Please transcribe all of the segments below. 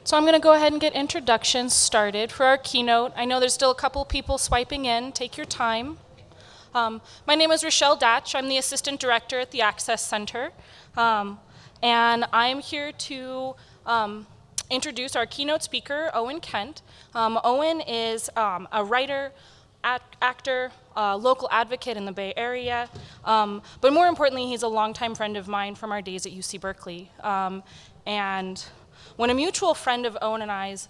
So I'm going to go ahead and get introductions started for our keynote. I know there's still a couple people swiping in. Take your time. My name is Rochelle Datch. I'm the Assistant Director at the Access Center. And I'm here to introduce our keynote speaker, Owen Kent. Owen is a writer, actor, local advocate in the Bay Area, but more importantly, he's a longtime friend of mine from our days at UC Berkeley. And when a mutual friend of Owen and I's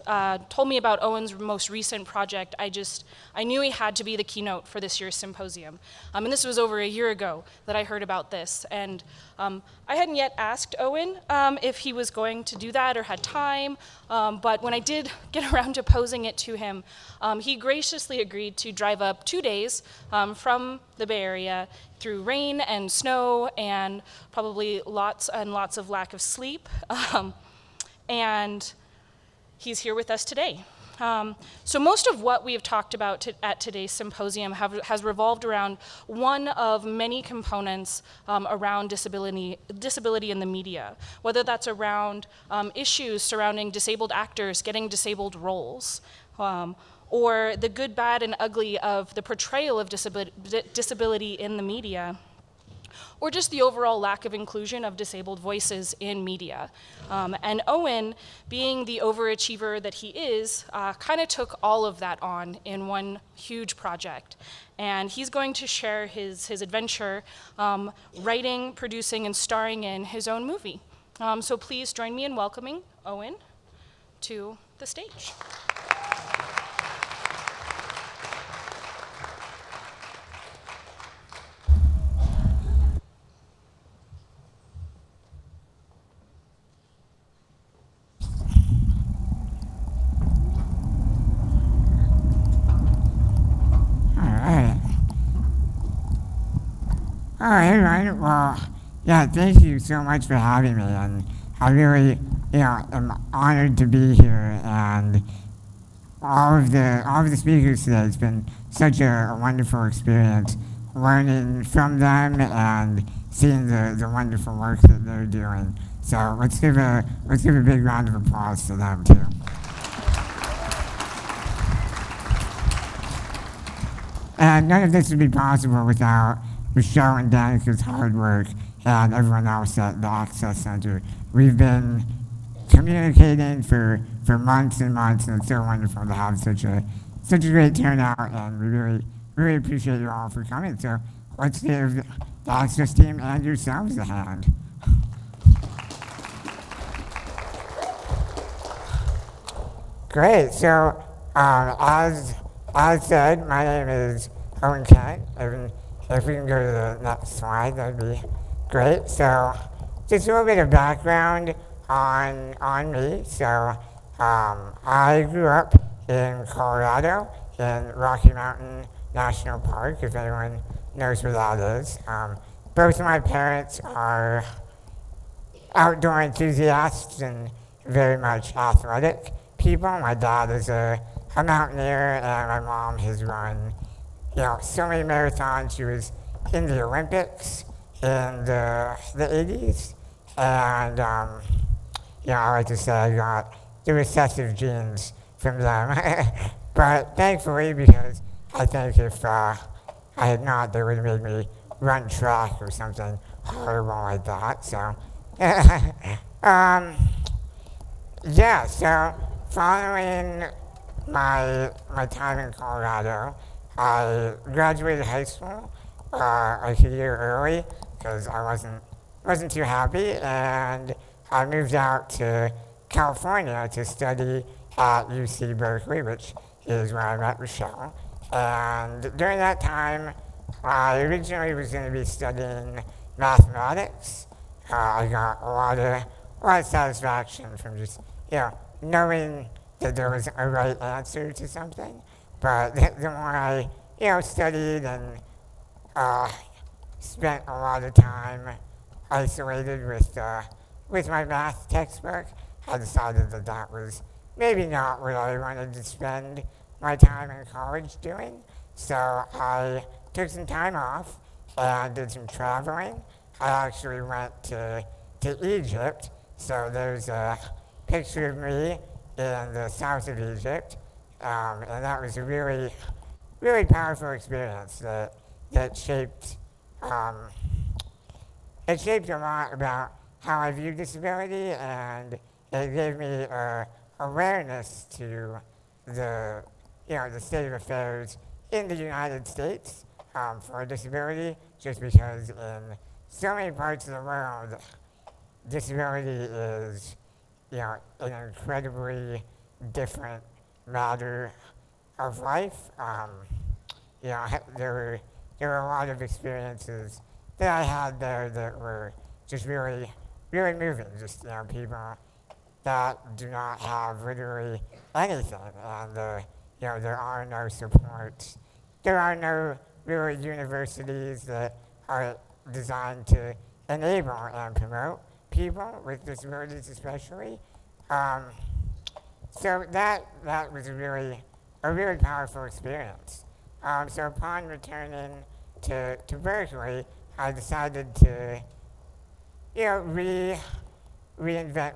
told me about Owen's most recent project, I knew he had to be the keynote for this year's symposium. And this was over a year ago that I heard about this. And I hadn't yet asked Owen if he was going to do that or had time, but when I did get around to posing it to him, he graciously agreed to drive up 2 days from the Bay Area through rain and snow and probably lots and lots of lack of sleep. And he's here with us today. So most of what we have talked about at today's symposium has revolved around one of many components around disability in the media, whether that's around issues surrounding disabled actors getting disabled roles, or the good, bad, and ugly of the portrayal of disability in the media, or just the overall lack of inclusion of disabled voices in media. And Owen, being the overachiever that he is, kind of took all of that on in one huge project. And he's going to share his adventure writing, producing, and starring in his own movie. So please join me in welcoming Owen to the stage. All right, everyone. Well, yeah, thank you so much for having me, and I really, am honored to be here. And all of the speakers today, it's been such a wonderful experience, learning from them and seeing the wonderful work that they're doing. So let's give a big round of applause to them too. And none of this would be possible without Michelle and Danica's hard work and everyone else at the Access Center. We've been communicating for months and months, and it's so wonderful to have such a great turnout, and we really appreciate you all for coming. So let's give the Access team and yourselves a hand. Great. So as said, my name is Owen Kent. If we can go to the next slide, that'd be great. So just a little bit of background on me. So I grew up in Colorado in Rocky Mountain National Park, if anyone knows where that is. Both of my parents are outdoor enthusiasts and very much athletic people. My dad is a mountaineer, and my mom has run so many marathons. She was in the Olympics in the 80s. And, I like to say I got the recessive genes from them. But thankfully, because I think if I had not, they would have made me run track or something horrible like that. So, so following my time in Colorado, I graduated high school like a year early because I wasn't too happy, and I moved out to California to study at UC Berkeley, which is where I met Rochelle. And during that time, I originally was going to be studying mathematics. I got a lot of satisfaction from just knowing that there was a right answer to something. But the more I, studied and spent a lot of time isolated with my math textbook, I decided that was maybe not what I wanted to spend my time in college doing. So I took some time off and did some traveling. I actually went to Egypt. So there's a picture of me in the south of Egypt, and that was a really, really powerful experience that shaped it shaped a lot about how I view disability, and it gave me awareness to the state of affairs in the United States for disability, just because in so many parts of the world, disability is an incredibly different matter of life. There were a lot of experiences that I had there that were just really, really moving. Just people that do not have literally anything, and there are no supports. There are no really universities that are designed to enable and promote people with disabilities, especially. So that was a really powerful experience. So upon returning to Berkeley, I decided to reinvent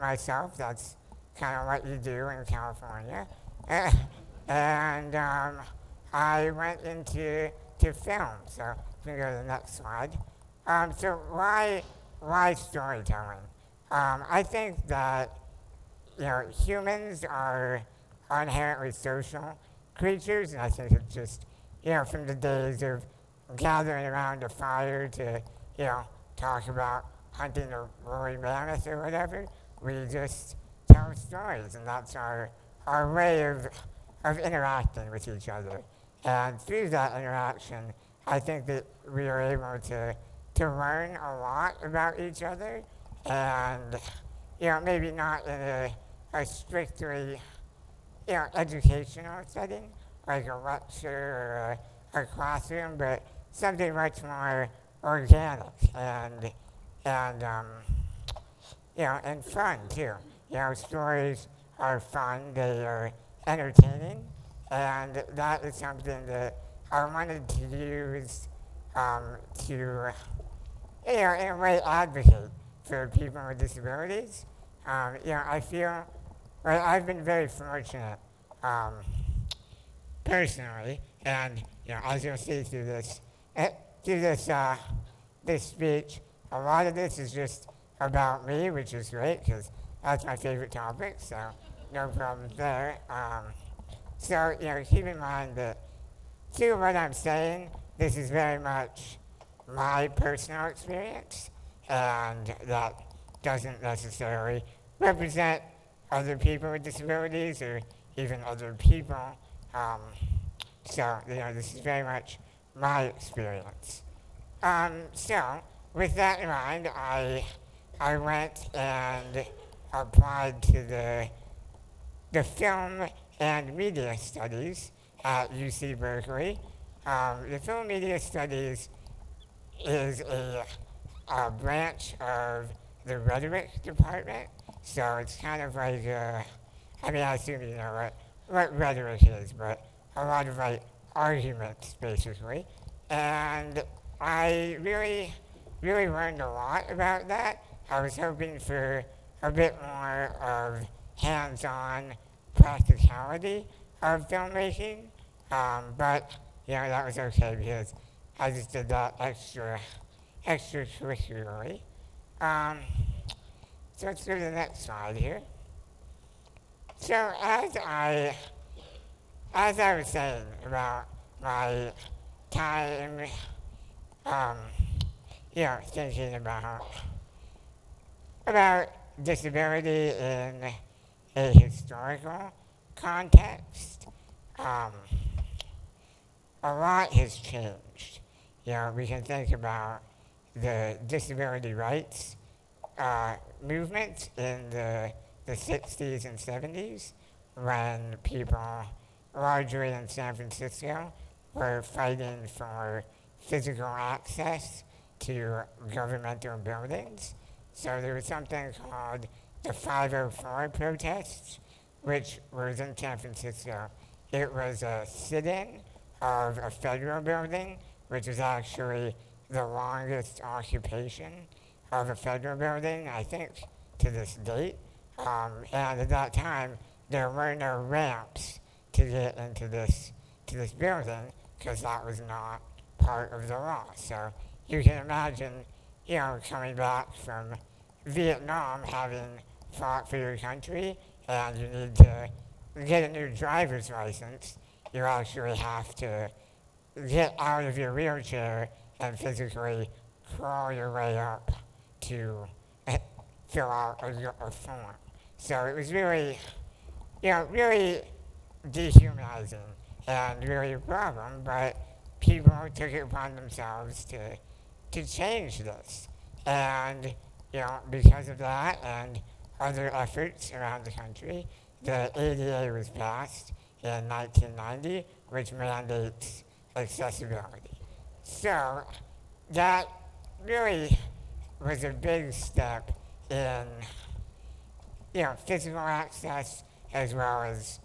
myself. That's kind of what you do in California. And I went into film. So we can go to the next slide. So why storytelling? I think that humans are inherently social creatures, and I think it's just from the days of gathering around a fire to talk about hunting a woolly mammoth or whatever. We just tell stories, and that's our way of interacting with each other. And through that interaction, I think that we are able to learn a lot about each other, and maybe not in a strictly educational setting, like a lecture or a classroom, but something much more organic and fun too. Stories are fun, they are entertaining, and that is something that I wanted to use to, in a way, advocate for people with disabilities. I feel like I've been very fortunate personally, and as you'll see through this speech, a lot of this is just about me, which is great because that's my favorite topic. So no problems there. So keep in mind that to what I'm saying, this is very much my personal experience, and that doesn't necessarily represent other people with disabilities or even other people. So this is very much my experience. So with that in mind, I went and applied to the film and media studies at UC Berkeley. The film media studies is a branch of the Rhetoric department. So it's kind of like, I assume you know what rhetoric is, but a lot of arguments basically. And I really learned a lot about that. I was hoping for a bit more of hands-on practicality of filmmaking, but that was okay because I just did that extracurricularly. So let's go to the next slide here. So as I was saying about my time, thinking about disability in a historical context, a lot has changed. We can think about the disability rights movement in the 60s and 70s when people, largely in San Francisco, were fighting for physical access to governmental buildings. So there was something called the 504 protests, which was in San Francisco. It was a sit-in of a federal building, which was actually the longest occupation of a federal building, I think, to this date. And at that time, there were no ramps to get into this building because that was not part of the law. So you can imagine, coming back from Vietnam, having fought for your country, and you need to get a new driver's license. You actually have to get out of your wheelchair and physically crawl your way up to fill out a form. So it was really, really dehumanizing and really a problem, but people took it upon themselves to change this. And, because of that and other efforts around the country, the ADA was passed in 1990, which mandates accessibility. So that really was a big step in, physical access as well as,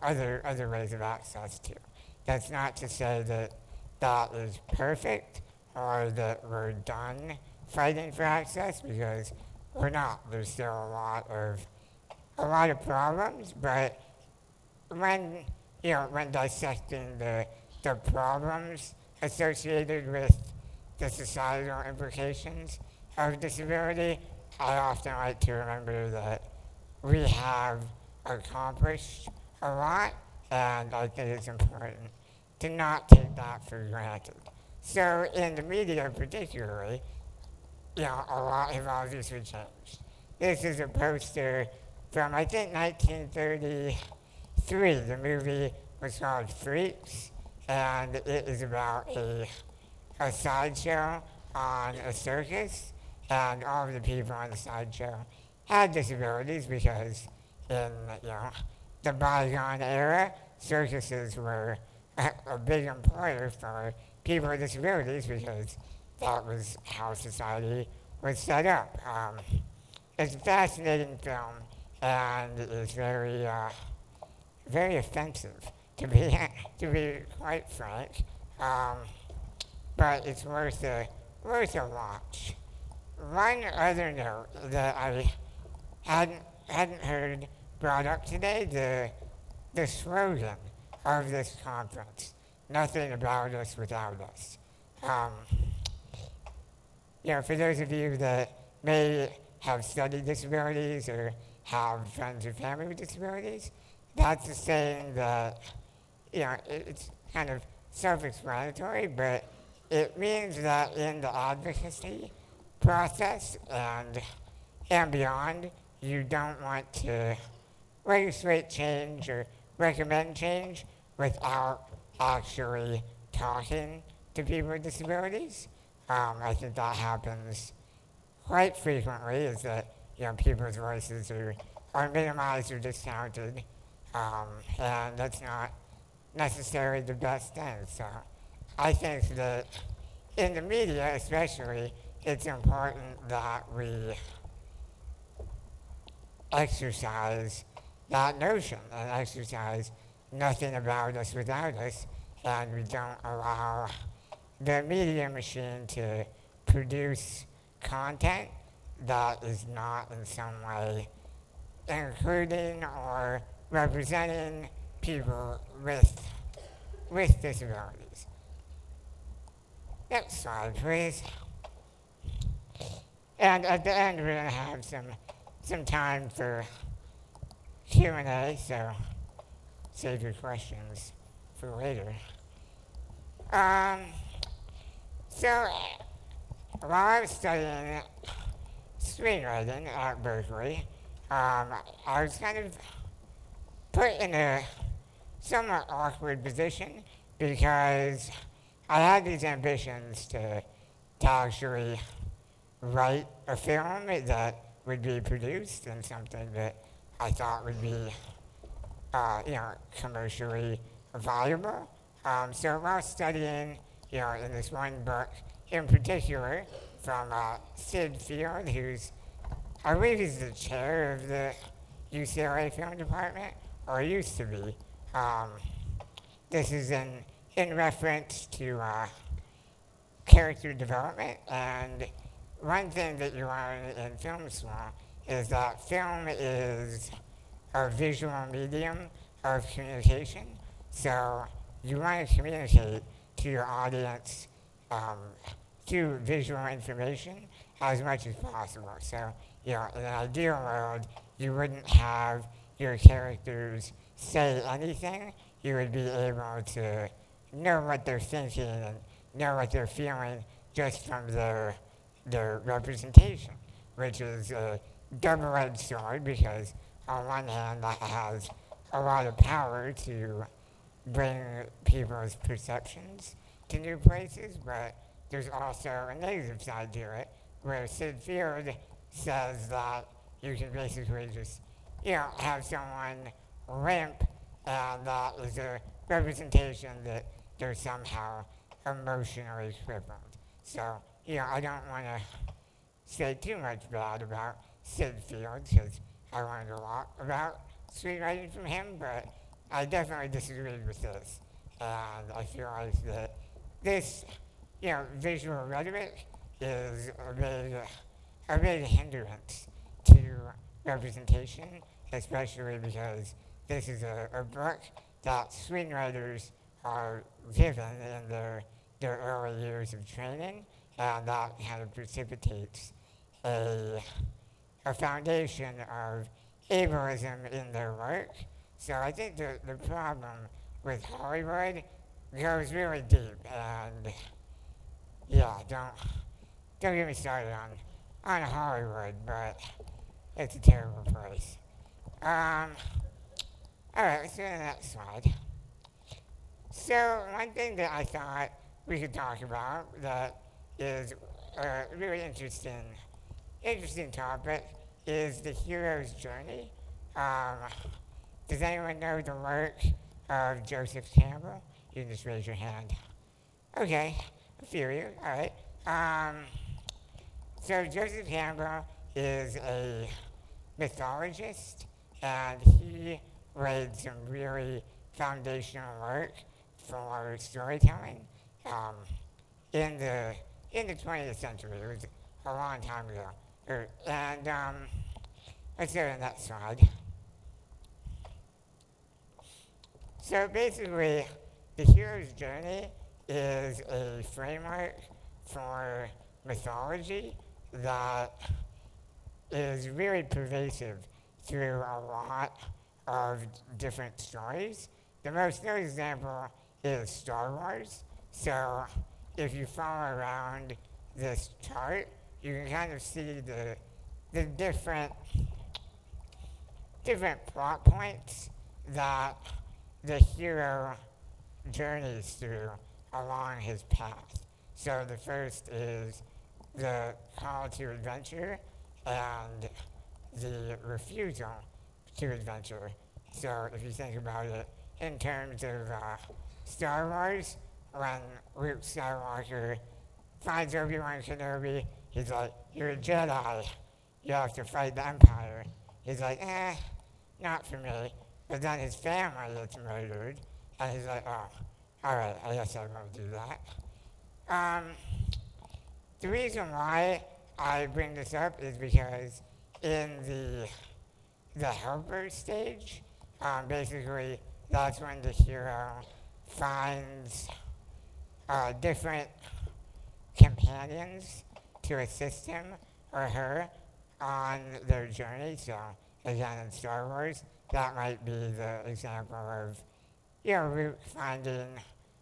other ways of access too. That's not to say that that is perfect or that we're done fighting for access, because we're not. There's still a lot of problems, but when dissecting the problems associated with the societal implications of disability, I often like to remember that we have accomplished a lot, and I think it's important to not take that for granted. So in the media particularly, a lot have obviously changed. This is a poster from, I think, 1933. The movie was called Freaks, and it is about a sideshow on a circus, and all of the people on the sideshow had disabilities because in, the bygone era, circuses were a big employer for people with disabilities because that was how society was set up. It's a fascinating film, and it's very, very offensive, to be quite frank. But it's worth a watch. One other note that I hadn't heard brought up today, the slogan of this conference, "Nothing about us without us." For those of you that may have studied disabilities or have friends or family with disabilities, that's a saying that, it's kind of self-explanatory, but it means that in the advocacy process and beyond, you don't want to legislate change or recommend change without actually talking to people with disabilities. I think that happens quite frequently, is that people's voices are minimized or discounted, and that's not necessarily the best thing. So I think that in the media especially, it's important that we exercise that notion and exercise nothing about us without us, and we don't allow the media machine to produce content that is not in some way including or representing people with disabilities. Next slide, please. And at the end, we're going to have some time for Q&A, so save your questions for later. So while I was studying screenwriting at Berkeley, I was kind of put in a somewhat awkward position because I had these ambitions to actually write a film that would be produced and something that I thought would be, commercially valuable. So while studying, in this one book in particular from Sid Field, who's, I believe he's the chair of the UCLA film department, or used to be. This is in reference to character development, and one thing that you learn in film school is that film is a visual medium of communication. So you want to communicate to your audience through visual information as much as possible. So, in an ideal world, you wouldn't have your characters say anything. You would be able to know what they're thinking and know what they're feeling just from their representation, which is a double-edged sword because on one hand that has a lot of power to bring people's perceptions to new places, but there's also a negative side to it where Sid Field says that you can basically just, have someone limp and that is a representation that they're somehow emotionally crippled. So, I don't want to say too much bad about Sid Field because I learned a lot about screenwriting from him, but I definitely disagreed with this. And I feel like that this, visual rhetoric is a big hindrance to representation, especially because this is a book that screenwriters are given in their early years of training, and that kind of precipitates a foundation of ableism in their work. So I think the problem with Hollywood goes really deep, and don't get me started on Hollywood, but it's a terrible place. All right, let's go to the next slide. So one thing that I thought we could talk about that is a really interesting topic is the hero's journey. Does anyone know the work of Joseph Campbell? You can just raise your hand. Okay, a few of you, all right. So Joseph Campbell is a mythologist, and he laid some really foundational work for storytelling in the 20th century. It was a long time ago. And let's go to the next slide. So basically, the hero's journey is a framework for mythology that is really pervasive through a lot of different stories. The most known example is Star Wars. So if you follow around this chart, you can kind of see the different plot points that the hero journeys through along his path. So the first is the call to adventure and the refusal to adventure. So if you think about it in terms of Star Wars, when Luke Skywalker finds Obi-Wan Kenobi, he's like, "You're a Jedi, you have to fight the Empire." He's like, not for me. But then his family gets murdered, and he's like, "Oh, all right, I guess I won't do that." The reason why I bring this up is because in the helper stage, basically that's when the hero finds different companions to assist him or her on their journey. So again, in Star Wars, that might be the example of Luke finding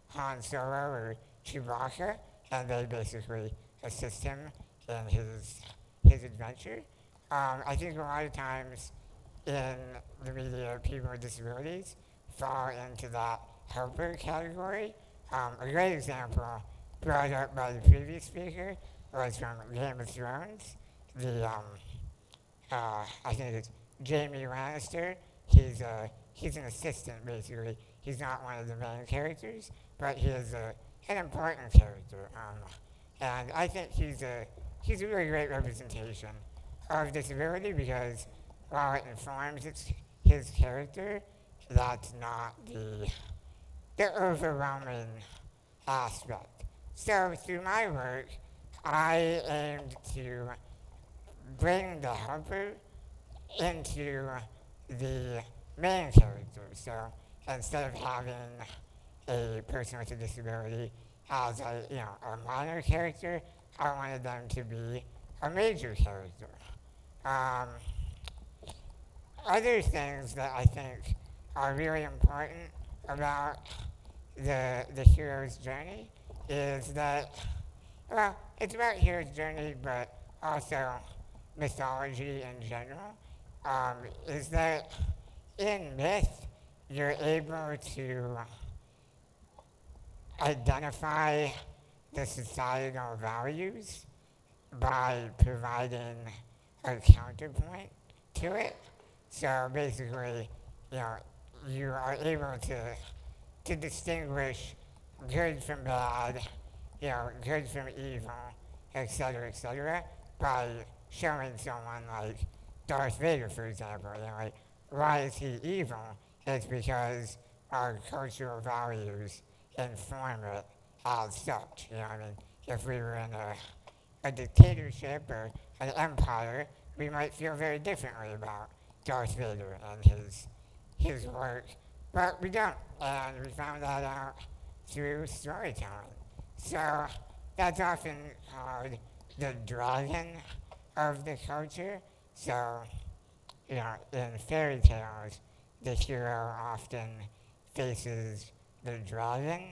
Han Solo or Chewbacca, and they basically assist him in his adventure. I think a lot of times in the media, people with disabilities fall into that helper category. A great example brought up by the previous speaker was from Game of Thrones. I think it's Jaime Lannister. He's an assistant, basically. He's not one of the main characters, but he is an important character. And I think he's a really great representation of disability because while it informs his character, that's not the overwhelming aspect. So through my work, I aimed to bring the helper into the main character. So instead of having a person with a disability as a minor character, I wanted them to be a major character. Um, Other things that I think are really important about the hero's journey is that, well, it's about hero's journey, but also mythology in general, is that in myth, you're able to identify the societal values by providing a counterpoint to it. So basically, you are able to distinguish good from bad, good from evil, etc., by showing someone like Darth Vader, for example. Like, why is he evil? It's because our cultural values inform it as such. I mean, if we were in a dictatorship or an empire, we might feel very differently about Darth Vader and his work, but we don't, and we found that out through storytelling. So that's often called the dragon of the culture. So, in fairy tales, the hero often faces the dragon,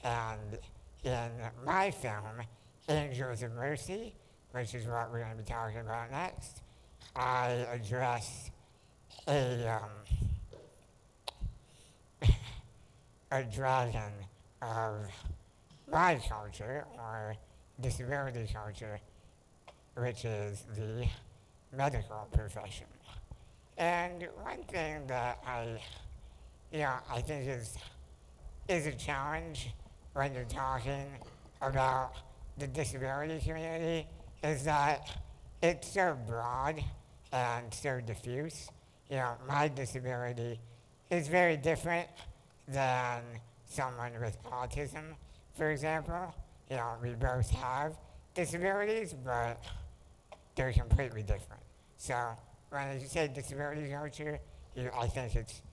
and in my film, Angels of Mercy, which is what we're going to be talking about next, I address a a dragon of my culture, or disability culture, which is the medical profession. And one thing that I think is a challenge when you're talking about the disability community is that it's so broad and so diffuse. My disability is very different than someone with autism, for example. We both have disabilities, but they're completely different. So when you say disability culture, I think it's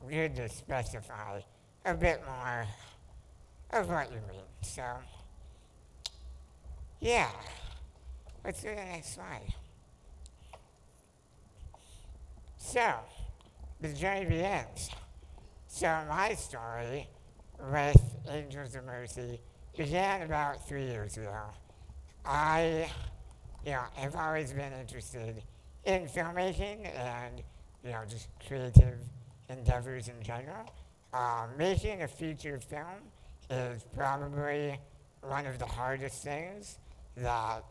good to specify a bit more of what you mean. So, yeah. Let's go to the next slide. So, the journey begins. So my story with Angels of Mercy began about 3 years ago. I, have always been interested in filmmaking and, just creative endeavors in general. Making a feature film is probably one of the hardest things that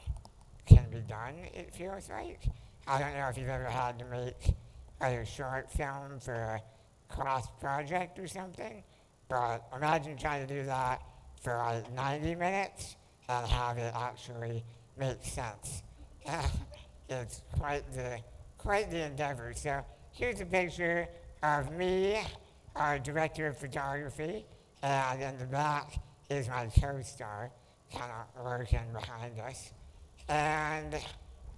can be done, it feels like. I don't know if you've ever had to make a short film for a class project or something, but imagine trying to do that for like 90 minutes and have it actually make sense. It's quite the endeavor. So here's a picture of me, our director of photography, and in the back is my co-star, kind of working behind us. And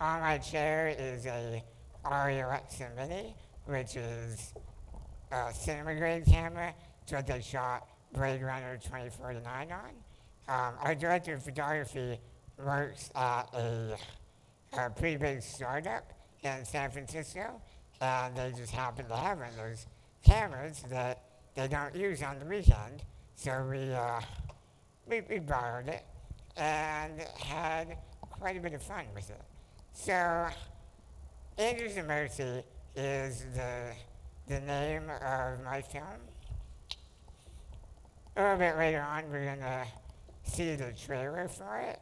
on my chair is a Alexa Mini, which is a cinema grade camera. It's what they shot Blade Runner 2049 on. Our director of photography works at a pretty big startup in San Francisco, and they just happen to have one of those cameras that they don't use on the weekend. So we borrowed it and had quite a bit of fun with it. So Angels of Mercy is the name of my film. A little bit later on, we're going to see the trailer for it.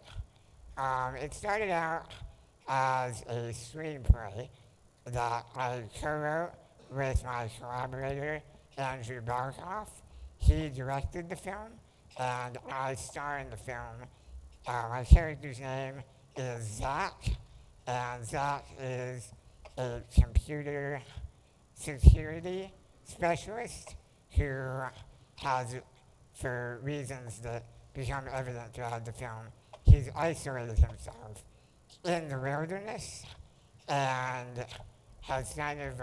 It started out as a screenplay that I co-wrote with my collaborator, Andrew Barkoff. He directed the film, and I star in the film. My character's name is Zach, and Zach is a computer security specialist who has, for reasons that become evident throughout the film, he's isolated himself in the wilderness and has kind of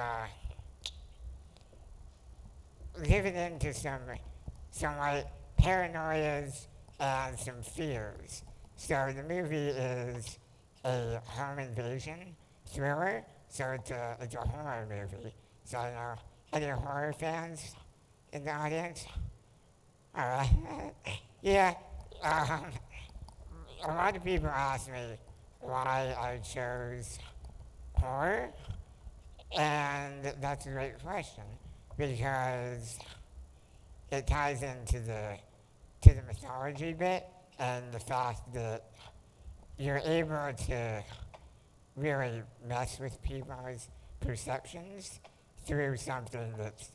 giving into some like paranoias and some fears. So the movie is a home invasion thriller, so it's a horror movie. So you know, any horror fans in the audience? All right. Yeah. Um, a lot of people ask me why I chose horror, and that's a great question because it ties into the mythology bit and the fact that you're able to really mess with people's perceptions through something that's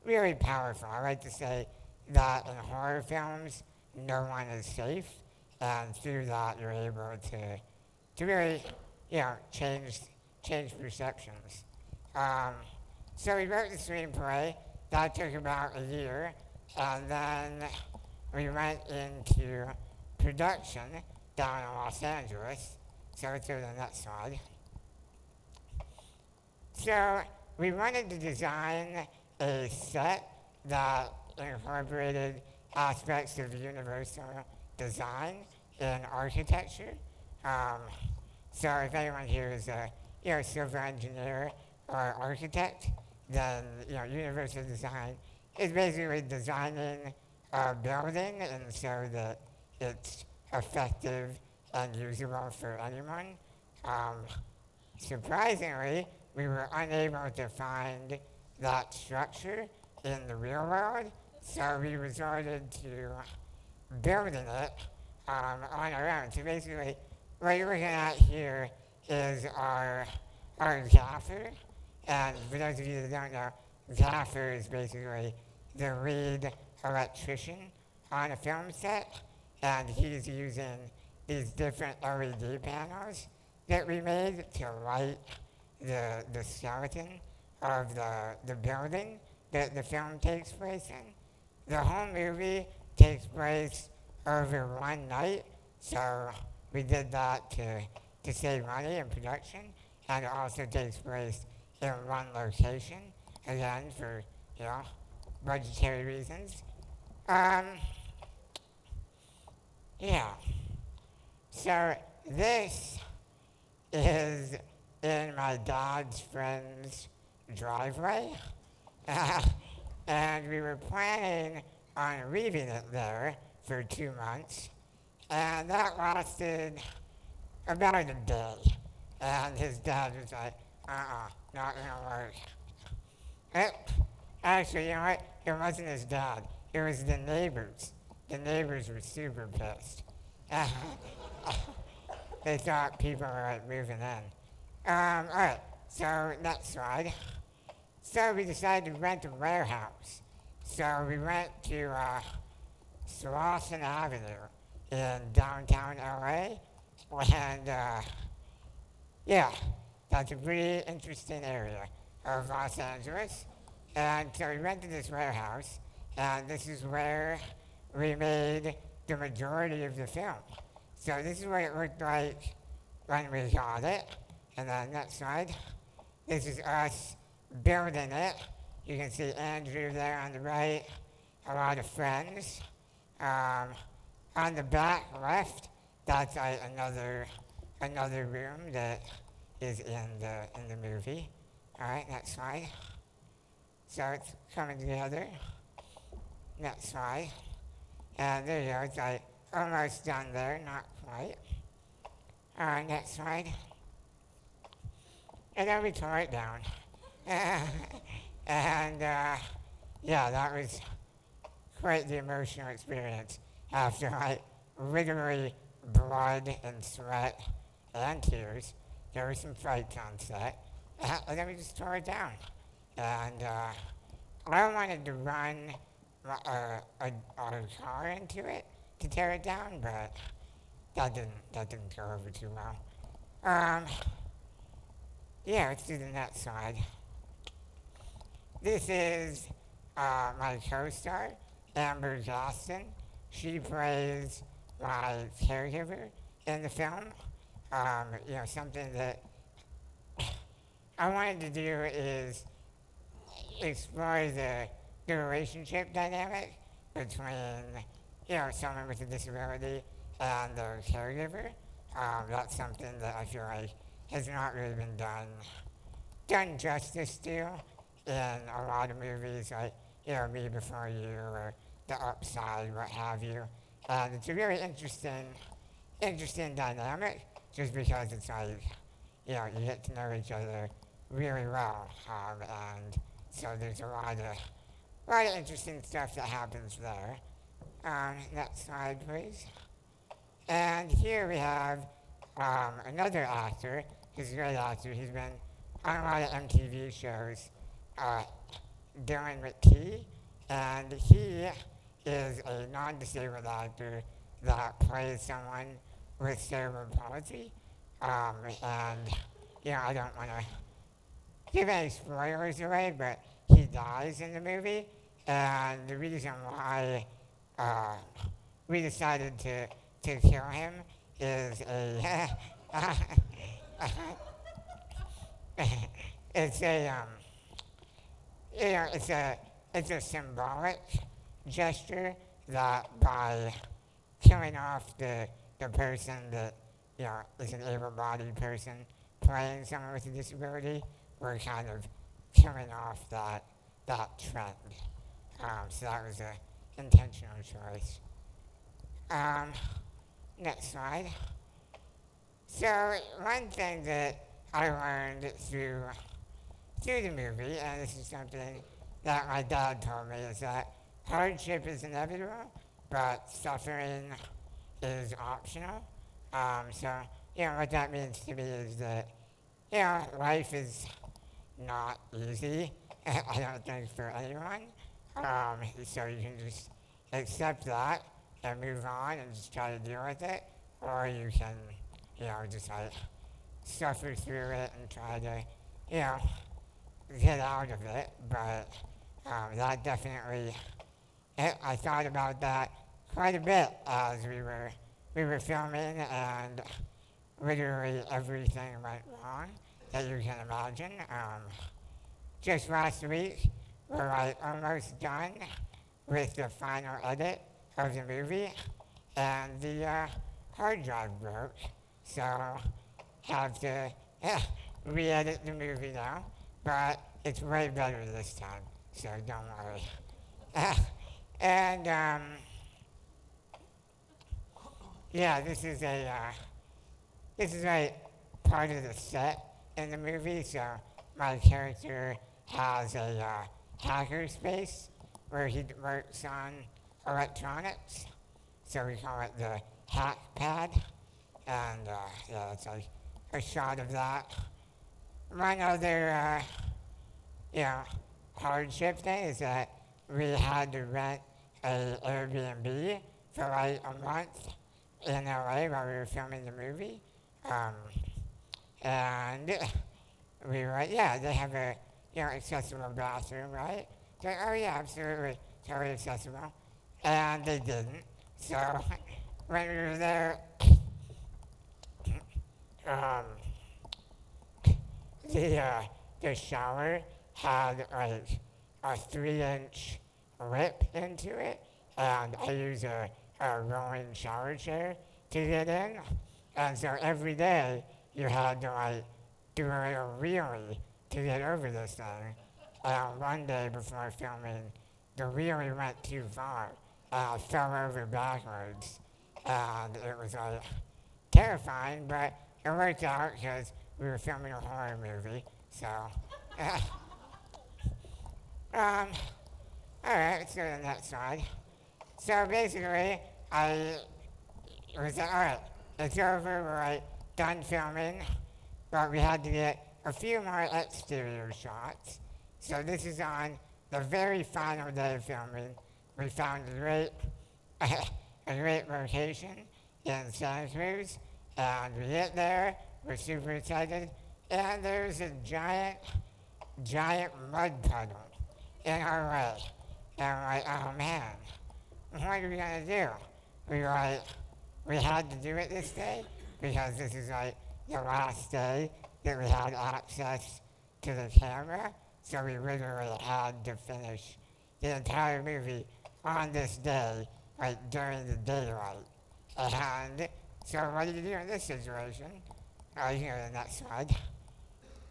really powerful. I like to say that in horror films, no one is safe, and through that, you're able to really, change perceptions. Um, so we wrote the screenplay. That took about a year, and then we went into production down in Los Angeles. So let's go to the next slide. So we wanted to design a set that incorporated aspects of universal design in architecture. Um, so if anyone here is a civil engineer or architect, then universal design is basically designing a building and so that it's effective and usable for anyone. Um, Surprisingly, we were unable to find that structure in the real world, so we resorted to building it on our own. So basically, what you're looking at here is our gaffer, and for those of you that don't know, gaffer is basically the lead electrician on a film set, and he's using these different LED panels that we made to light the skeleton of the building that the film takes place in. The whole movie takes place over one night, so we did that to save money in production, and it also takes place in one location, again for budgetary reasons. Yeah. So this is in my dad's friend's driveway, and we were planning on leaving it there for 2 months, and that lasted about a day. And his dad was like, not gonna work. Actually, you know what? It wasn't his dad. It was the neighbors. The neighbors were super pissed. They thought people were like moving in. All right, so next slide. So we decided to rent a warehouse. So we went to Slauson Avenue in downtown LA, and that's a pretty interesting area of Los Angeles. And so we rented this warehouse, and this is where we made the majority of the film. So this is what it looked like when we got it. And then next slide. This is us building it. You can see Andrew there on the right, a lot of friends. On the back left, that's another room that is in the movie. All right, next slide. So it's coming together. Next slide. And there you go, it's like almost done there, not quite. All right, next slide. And then we tore it down. And that was quite the emotional experience after literally blood and sweat and tears. There were some fights on set. And then we just tore it down. And I wanted to run a car into it to tear it down, but that didn't go over too well. Let's do the next slide. This is my co-star, Amber Johnston. She plays my caregiver in the film. Something that I wanted to do is explore the relationship dynamic between, someone with a disability and their caregiver. That's something that I feel like has not really been done justice to in a lot of movies, like Me Before You or The Upside, what have you. And it's a really interesting dynamic, just because it's like, you get to know each other really well, and so there's a lot of interesting stuff that happens there. Next slide, please. And here we have another actor. He's a great actor. He's been on a lot of MTV shows dealing with T, and he is a non-disabled actor that plays someone with cerebral palsy. And, I don't want to give any spoilers away, but he dies in the movie, and the reason why we decided to kill him is it's it's a symbolic gesture that by killing off the person that is an able-bodied person playing someone with a disability, we're kind of killing off that trend. So that was an intentional choice. Next slide. So one thing that I learned through the movie, and this is something that my dad told me, is that hardship is inevitable, but suffering is optional. So, what that means to me is that, life is not easy, I don't think, for anyone. So you can just accept that and move on and just try to deal with it, or you can, just like suffer through it and try to, get out of it. But that definitely, I thought about that quite a bit as we were filming, and literally everything went wrong that you can imagine. Just last week, we're like almost done with the final edit of the movie, and the hard drive broke, so have to re-edit the movie now, but it's way better this time, so don't worry. And this is like part of the set in the movie, so my character has a hacker space where he works on electronics, so we call it the hack pad, and it's like a shot of that. One other hardship thing is that we had to rent an Airbnb for like a month in LA while we were filming the movie, and we were like, they have a accessible bathroom, right? So, oh yeah, absolutely, totally accessible. And they didn't. So when we were there, the shower had like a 3-inch lip into it, and I use a rolling shower chair to get in. And so every day you had to like do a little wheelie to get over this thing. And one day before filming, the wheelie went too far, and I fell over backwards, and it was like terrifying, but it worked out because we were filming a horror movie. So, all right, let's go to the next slide. So basically, I was like, all right, it's over, we're like done filming, but we had to get a few more exterior shots. So this is on the very final day of filming. We found a great location in Santa Cruz, and we get there, we're super excited, and there's a giant mud puddle in our way. And we're like, oh man, what are we gonna do? We had to do it this day because this is like the last day that we had access to the camera. so we literally had to finish the entire movie on this day, like during the daylight. And so what do you do in this situation? You can go to the next slide.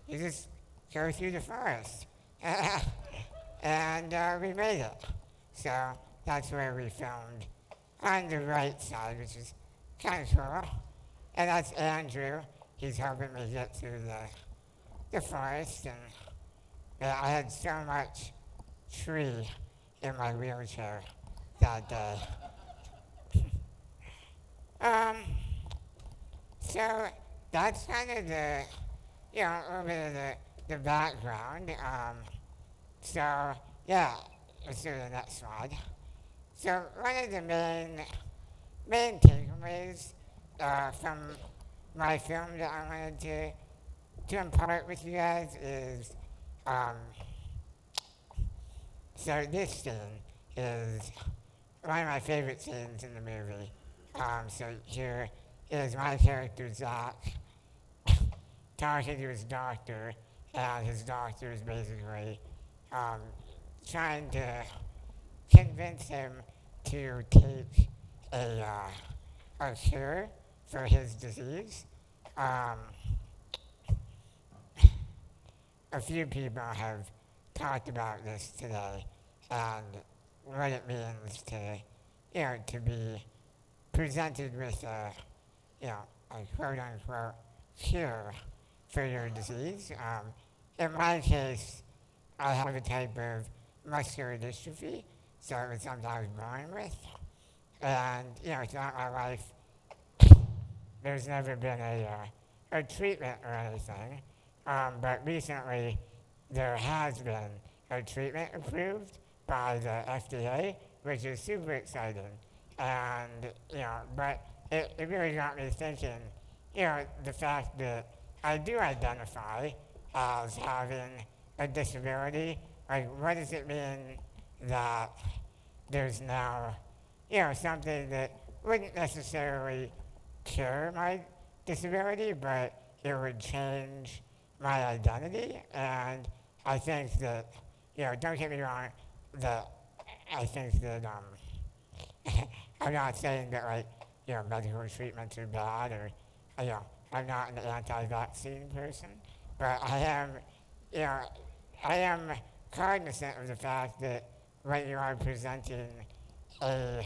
You just go through the forest. And we made it. So that's where we filmed on the right side, which is kind of cool. And that's Andrew. He's helping me get through the forest. And I had so much tree in my wheelchair that day. So that's kind of the, a little bit of the background. So, yeah, let's do the next slide. So one of the main takeaways from my film that I wanted to impart with you guys is, so this scene is one of my favorite scenes in the movie. So here is my character, Zach, talking to his doctor, and his doctor is basically trying to convince him to take a cure for his disease. A few people have talked about this today and what it means to be presented with a quote unquote cure for your disease. In my case, I have a type of muscular dystrophy, so it was something I was born with. And, throughout my life, there's never been a treatment or anything. But recently, there has been a treatment approved by the FDA, which is super exciting. And, but it really got me thinking, the fact that I do identify as having a disability, like what does it mean that there's now, something that wouldn't necessarily cure my disability, but it would change my identity. And I think that, don't get me wrong, that I think that, I'm not saying that, like, medical treatments are bad or, I'm not an anti-vaccine person, but I am cognizant of the fact that when you are presenting a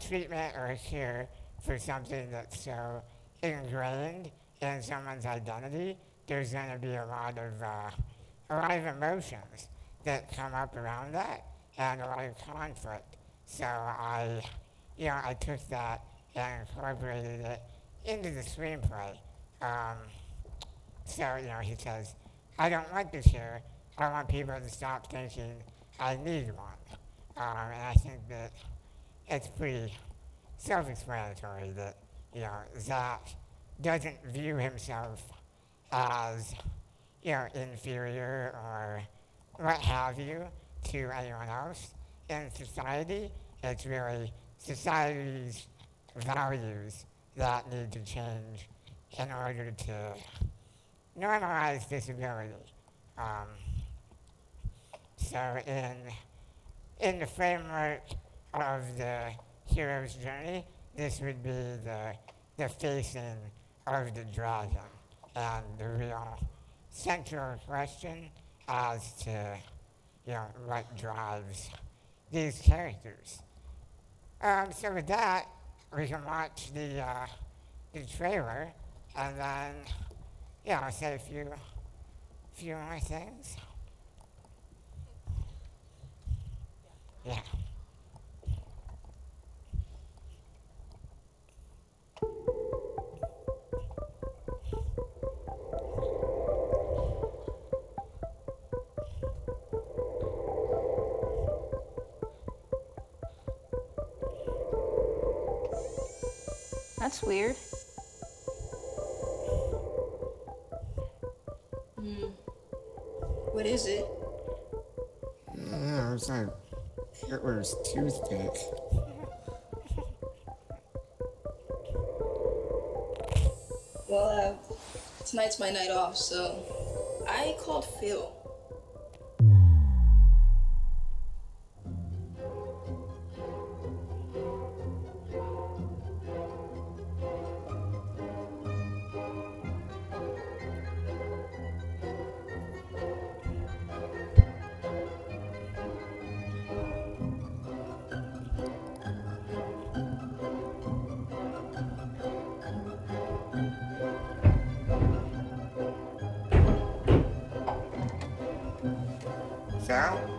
treatment or a cure for something that's so ingrained in someone's identity, there's going to be a lot of emotions that come up around that and a lot of conflict. So I took that and incorporated it into the screenplay. So, he says, I don't want the cure. I want people to stop thinking I need one. And I think that it's pretty self-explanatory that, Zach doesn't view himself as, inferior or what have you to anyone else in society. It's really society's values that need to change in order to normalize disability. So in the framework of the hero's journey, this would be the facing of the dragon and the real central question as to what drives these characters. So with that, we can watch the trailer and then I'll say a few more things. Yeah. That's weird. What is it? Yeah, it's like Hitler's toothpick. Well, tonight's my night off, so I called Phil. So,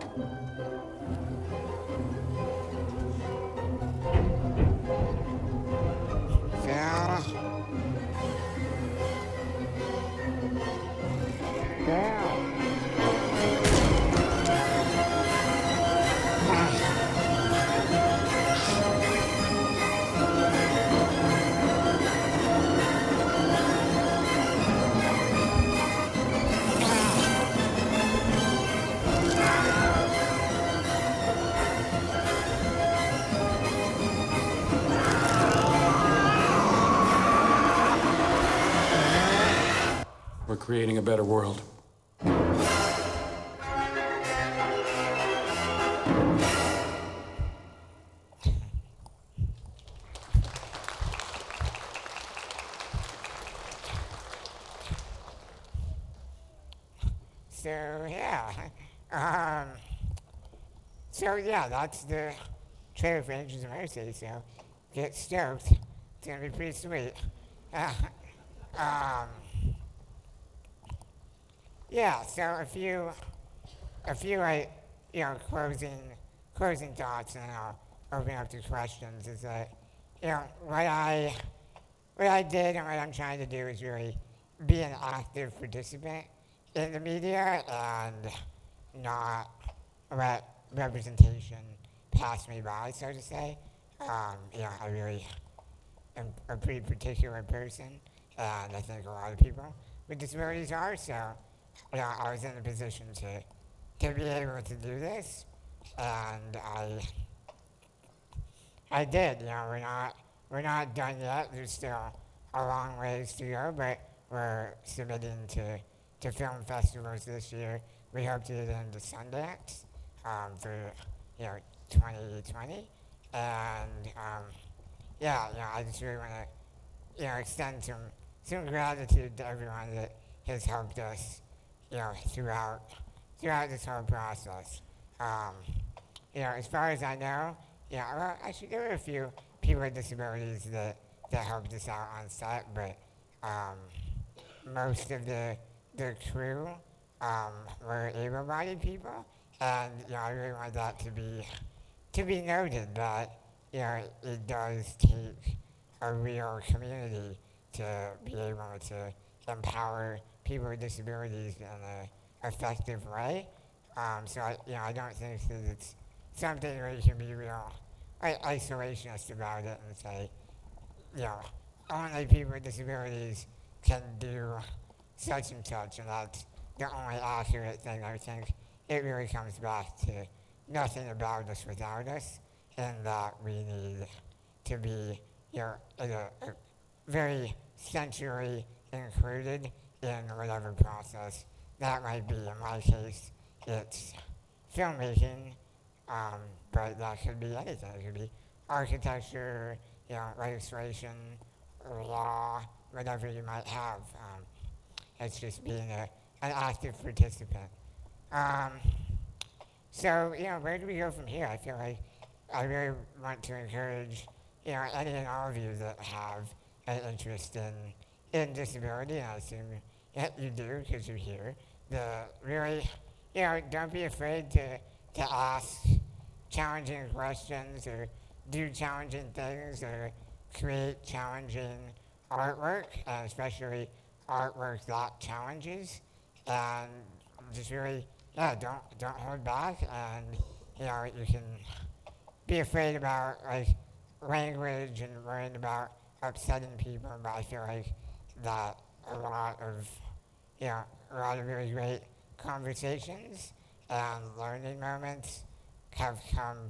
We're creating a better world. so yeah. So yeah, that's the trailer for Angels of Mercy, so get stoked. It's gonna be pretty sweet. Um, yeah, so a few like, closing thoughts, and I'll open up to questions. Is that, what I did and what I'm trying to do is really be an active participant in the media and not let representation pass me by, so to say. I really am a pretty particular person, and I think a lot of people with disabilities are, so I was in a position to be able to do this, and I did. We're not done yet. There's still a long ways to go, but we're submitting to film festivals this year. We hope to get into Sundance for 2020, and I just really want to extend some gratitude to everyone that has helped us throughout this whole process. As far as I know, actually there were a few people with disabilities that helped us out on set, but most of the crew were able-bodied people, and I really want that to be noted that it does take a real community to be able to empower people with disabilities in an effective way. So I don't think that it's something where you can be real isolationist about it and say, only people with disabilities can do such and such, and that's the only accurate thing. I think it really comes back to nothing about us without us, and that we need to be, in a very centrally included in whatever process that might be. In my case, it's filmmaking, but that could be anything. It could be architecture, legislation, law, whatever you might have. It's just being an active participant. So, where do we go from here? I feel like I really want to encourage, any and all of you that have an interest in disability, and I assume that you do because you're here, really, don't be afraid to ask challenging questions or do challenging things or create challenging artwork, especially artwork that challenges, and just really, don't hold back, and you can be afraid about language and worrying about upsetting people, but I feel like that a lot of really great conversations and learning moments have come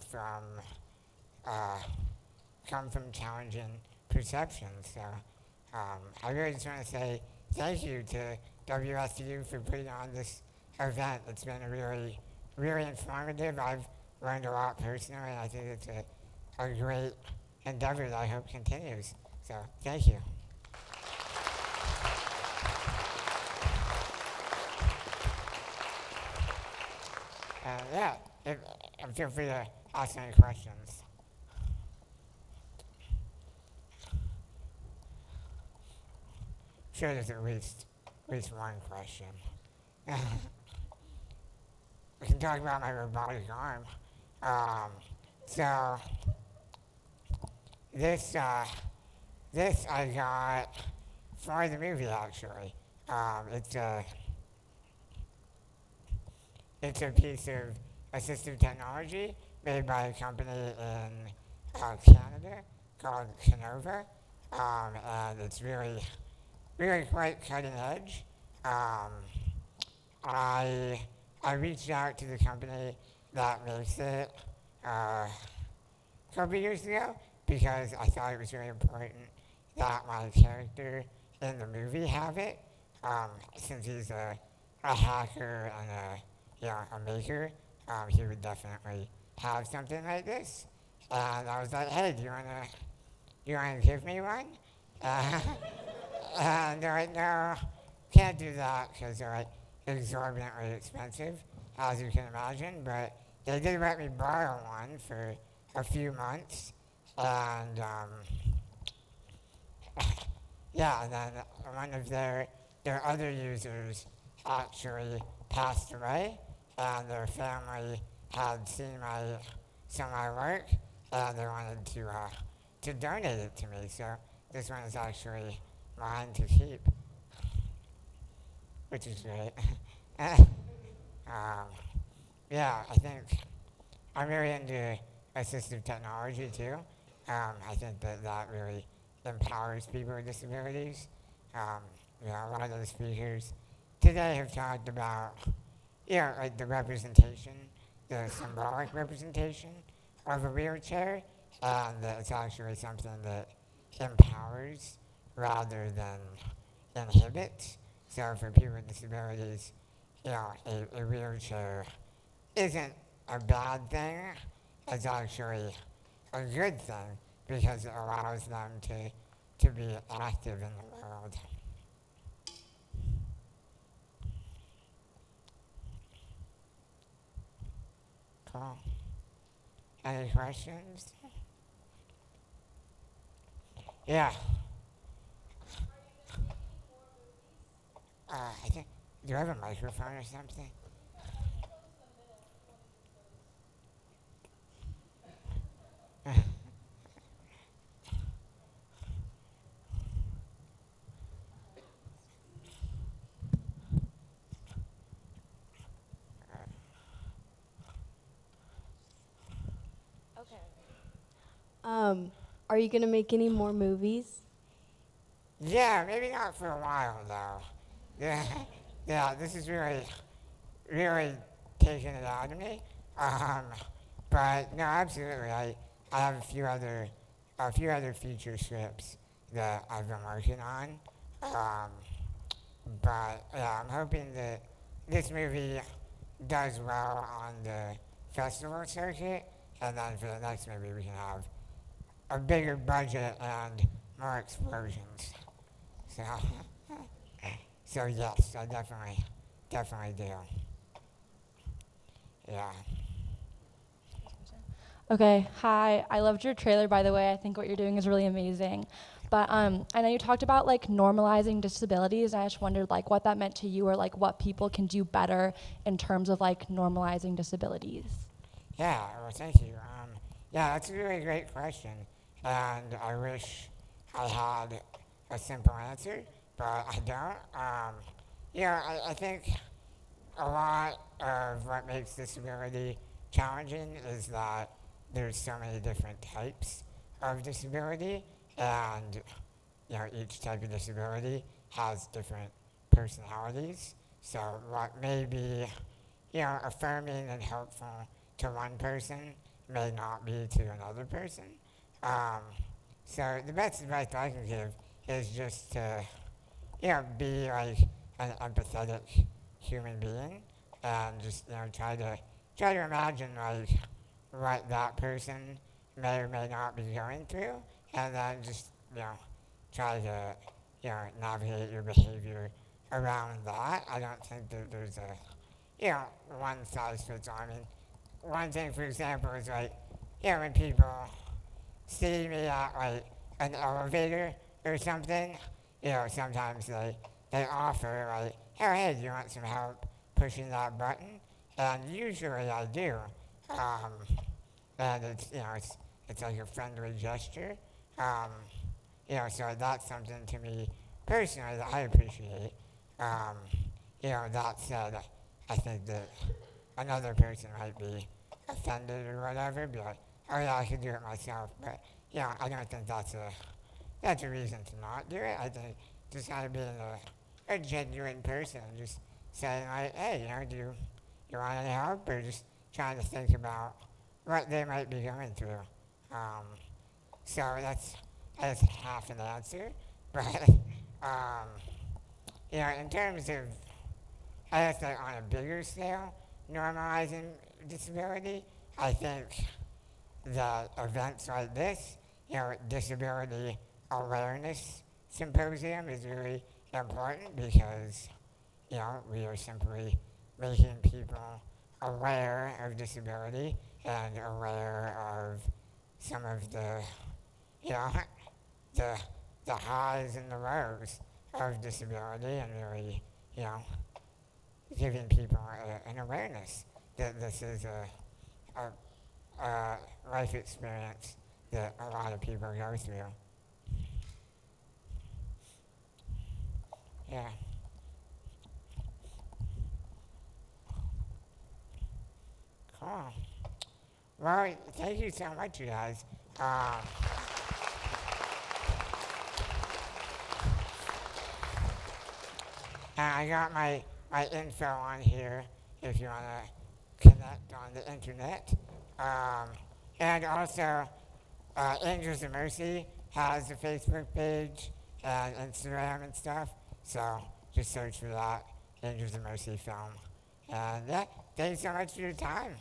from challenging perceptions. So I really just want to say thank you to WSU for putting on this event. It's been really, really informative. I've learned a lot personally, and I think it's a great endeavor that I hope continues. So thank you. And feel free to ask any questions. Sure, there's at least one question. we can talk about my robotic arm. So this this I got for the movie actually. It's a piece of assistive technology made by a company in Canada called Keynote, and it's really quite cutting edge. I reached out to the company that makes it a couple years ago because I thought it was really important that my character in the movie have it, since he's a hacker and a maker. He would definitely have something like this. And I was like, hey, do you wanna give me one? And they're like, no, can't do that because they're like exorbitantly expensive, as you can imagine. But they did let me borrow one for a few months, and yeah, and then one of their other users actually passed away, and their family had seen some of my work, and they wanted to donate it to me. So this one is actually mine to keep, which is great. Yeah, I think I'm really into assistive technology too. I think that really empowers people with disabilities. A lot of the speakers today have talked about, like the representation, the symbolic representation of a wheelchair, and that it's actually something that empowers rather than inhibits. So for people with disabilities, a wheelchair isn't a bad thing. It's actually a good thing because it allows them to be active in the world. Cool. Any questions? Yeah. I think, do you have a microphone or something? Are you gonna make any more movies? Yeah, maybe not for a while though. Yeah, yeah, this is really taking it out of me. But no, absolutely. I have a few other feature scripts that I've been working on. But yeah, I'm hoping that this movie does well on the festival circuit, and then for the next movie we can have a bigger budget and more explosions. So, so yes, I definitely do. Yeah. Okay, hi. I loved your trailer, by the way. I think what you're doing is really amazing. But I know you talked about like normalizing disabilities, and I just wondered like what that meant to you, or like what people can do better in terms of like normalizing disabilities. Yeah, well, thank you. Yeah, that's a really great question, and I wish I had a simple answer, but I don't. I think a lot of what makes disability challenging is that there's so many different types of disability, and each type of disability has different personalities. So what may be affirming and helpful to one person may not be to another person. So the best advice I can give is just to be like an empathetic human being, and just try to imagine like what that person may or may not be going through, and then just try to navigate your behavior around that. I don't think that there's a one size fits all. I mean, one thing, for example, is like when people see me at like an elevator or something, sometimes they offer like, oh hey, do you want some help pushing that button? And usually I do. Um, and it's like a friendly gesture. So that's something to me personally that I appreciate. That said, I think that another person might be offended or whatever, be like, oh yeah, I could do it myself. But I don't think that's a reason to not do it. I think just kind of being a genuine person, just saying like, hey, do you want any help, or just trying to think about what they might be going through. So that's half an answer, but in terms of, I guess like on a bigger scale, normalizing disability, I think that events like this, disability awareness symposium is really important because, we are simply making people aware of disability and aware of some of the, the highs and the lows of disability, and really, giving people an awareness that this is a life experience that a lot of people go through. Yeah. Cool. Well, thank you so much, you guys. I got my info on here if you want to connect on the internet. And also, Angels of Mercy has a Facebook page and Instagram and stuff. So just search for that, Angels of Mercy film. And thanks so much for your time.